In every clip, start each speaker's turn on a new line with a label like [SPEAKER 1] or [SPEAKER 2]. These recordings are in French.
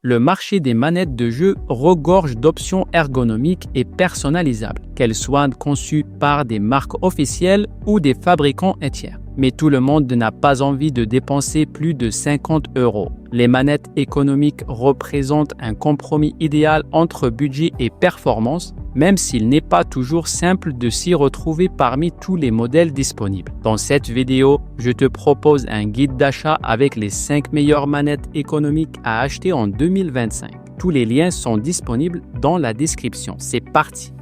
[SPEAKER 1] Le marché des manettes de jeu regorge d'options ergonomiques et personnalisables, qu'elles soient conçues par des marques officielles ou des fabricants tiers. Mais tout le monde n'a pas envie de dépenser plus de 50 €. Les manettes économiques représentent un compromis idéal entre budget et performance, même s'il n'est pas toujours simple de s'y retrouver parmi tous les modèles disponibles. Dans cette vidéo, je te propose un guide d'achat avec les 5 meilleures manettes économiques à acheter en 2025. Tous les liens sont disponibles dans la description. C'est parti!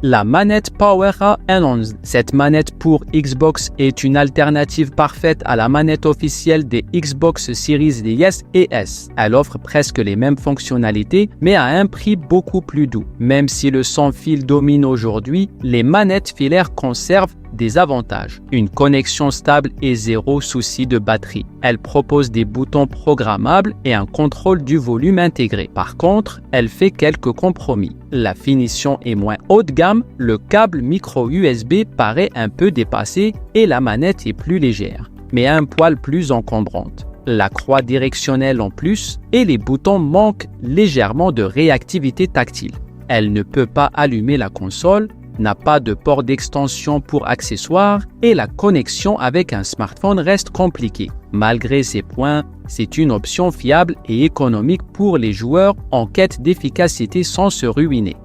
[SPEAKER 1] La manette PowerA Enhanced. Cette manette pour Xbox est une alternative parfaite à la manette officielle des Xbox Series S et S. Elle offre presque les mêmes fonctionnalités, mais à un prix beaucoup plus doux. Même si le sans-fil domine aujourd'hui, les manettes filaires conservent des avantages. Une connexion stable et zéro souci de batterie. Elle propose des boutons programmables et un contrôle du volume intégré. Par contre, elle fait quelques compromis. La finition est moins haut de gamme, le câble micro USB paraît un peu dépassé et la manette est plus légère, mais un poil plus encombrante. La croix directionnelle en plus et les boutons manquent légèrement de réactivité tactile. Elle ne peut pas allumer la console, n'a pas de port d'extension pour accessoires et la connexion avec un smartphone reste compliquée. Malgré ces points, c'est une option fiable et économique pour les joueurs en quête d'efficacité sans se ruiner.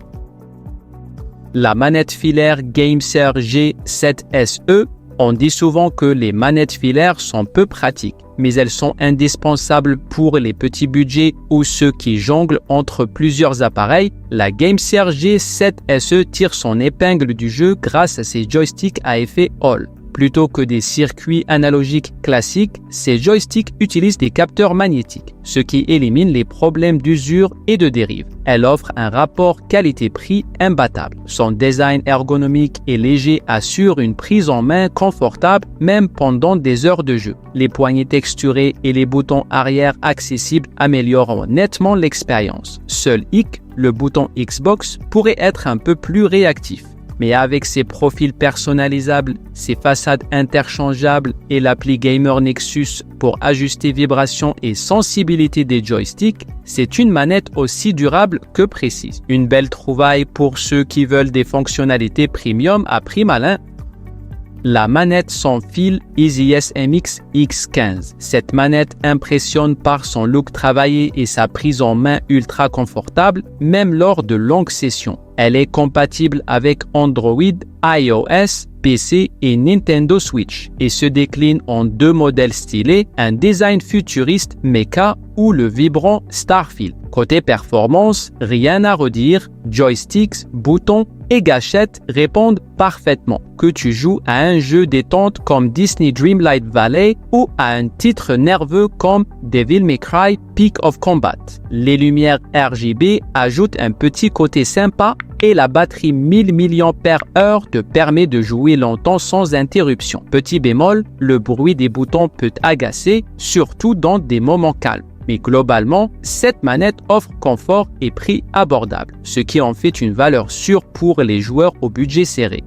[SPEAKER 1] La manette filaire GameSir G7 SE. On dit souvent que les manettes filaires sont peu pratiques, mais elles sont indispensables pour les petits budgets ou ceux qui jonglent entre plusieurs appareils. La GameSir G7 SE tire son épingle du jeu grâce à ses joysticks à effet Hall. Plutôt que des circuits analogiques classiques, ces joysticks utilisent des capteurs magnétiques, ce qui élimine les problèmes d'usure et de dérive. Elle offre un rapport qualité-prix imbattable. Son design ergonomique et léger assure une prise en main confortable même pendant des heures de jeu. Les poignées texturées et les boutons arrière accessibles améliorent nettement l'expérience. Seul hic, le bouton Xbox pourrait être un peu plus réactif. Mais avec ses profils personnalisables, ses façades interchangeables et l'appli Gamer Nexus pour ajuster vibration et sensibilité des joysticks, c'est une manette aussi durable que précise. Une belle trouvaille pour ceux qui veulent des fonctionnalités premium à prix malin. La manette sans fil EasyS MX X15. Cette manette impressionne par son look travaillé et sa prise en main ultra confortable, même lors de longues sessions. Elle est compatible avec Android, iOS, PC et Nintendo Switch et se décline en 2 modèles stylés, un design futuriste Mecha ou le vibrant Starfield. Côté performance, rien à redire, joysticks, boutons et gâchettes répondent parfaitement. Que tu joues à un jeu détente comme Disney Dreamlight Valley ou à un titre nerveux comme Devil May Cry Peak of Combat. Les lumières RGB ajoutent un petit côté sympa et la batterie 1000 mAh te permet de jouer longtemps sans interruption. Petit bémol, le bruit des boutons peut agacer, surtout dans des moments calmes. Mais globalement, cette manette offre confort et prix abordable, ce qui en fait une valeur sûre pour les joueurs au budget serré.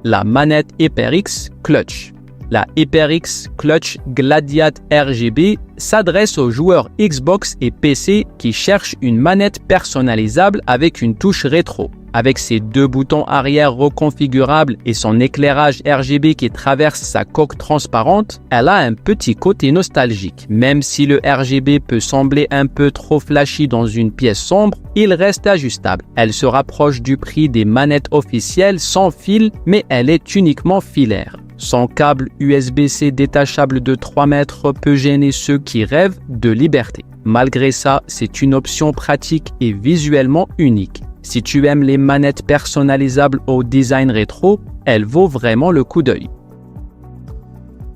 [SPEAKER 1] La manette HyperX Clutch. La HyperX Clutch Gladiate RGB s'adresse aux joueurs Xbox et PC qui cherchent une manette personnalisable avec une touche rétro. Avec ses 2 boutons arrière reconfigurables et son éclairage RGB qui traverse sa coque transparente, elle a un petit côté nostalgique. Même si le RGB peut sembler un peu trop flashy dans une pièce sombre, il reste ajustable. Elle se rapproche du prix des manettes officielles sans fil, mais elle est uniquement filaire. Son câble USB-C détachable de 3 mètres peut gêner ceux qui rêvent de liberté. Malgré ça, c'est une option pratique et visuellement unique. Si tu aimes les manettes personnalisables au design rétro, elle vaut vraiment le coup d'œil.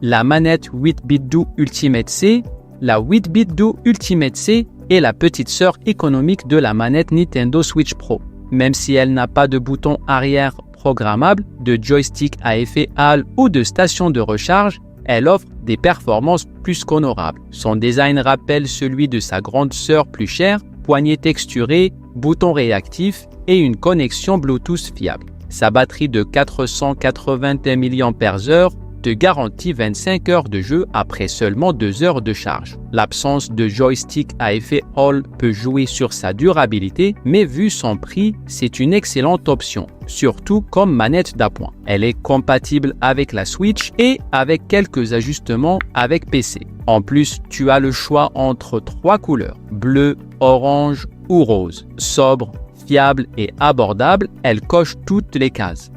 [SPEAKER 1] La manette 8BitDo Ultimate C. La 8BitDo Ultimate C est la petite sœur économique de la manette Nintendo Switch Pro. Même si elle n'a pas de bouton arrière programmable, de joystick à effet Hall ou de station de recharge, elle offre des performances plus qu'honorables. Son design rappelle celui de sa grande sœur plus chère, poignée texturée, boutons réactifs et une connexion Bluetooth fiable. Sa batterie de 481 mAh te garantit 25 heures de jeu après seulement 2 heures de charge. L'absence de joystick à effet Hall peut jouer sur sa durabilité, mais vu son prix, c'est une excellente option, surtout comme manette d'appoint. Elle est compatible avec la Switch et avec quelques ajustements avec PC. En plus, tu as le choix entre 3 couleurs, bleu, orange ou rose. Sobre, fiable et abordable, elle coche toutes les cases.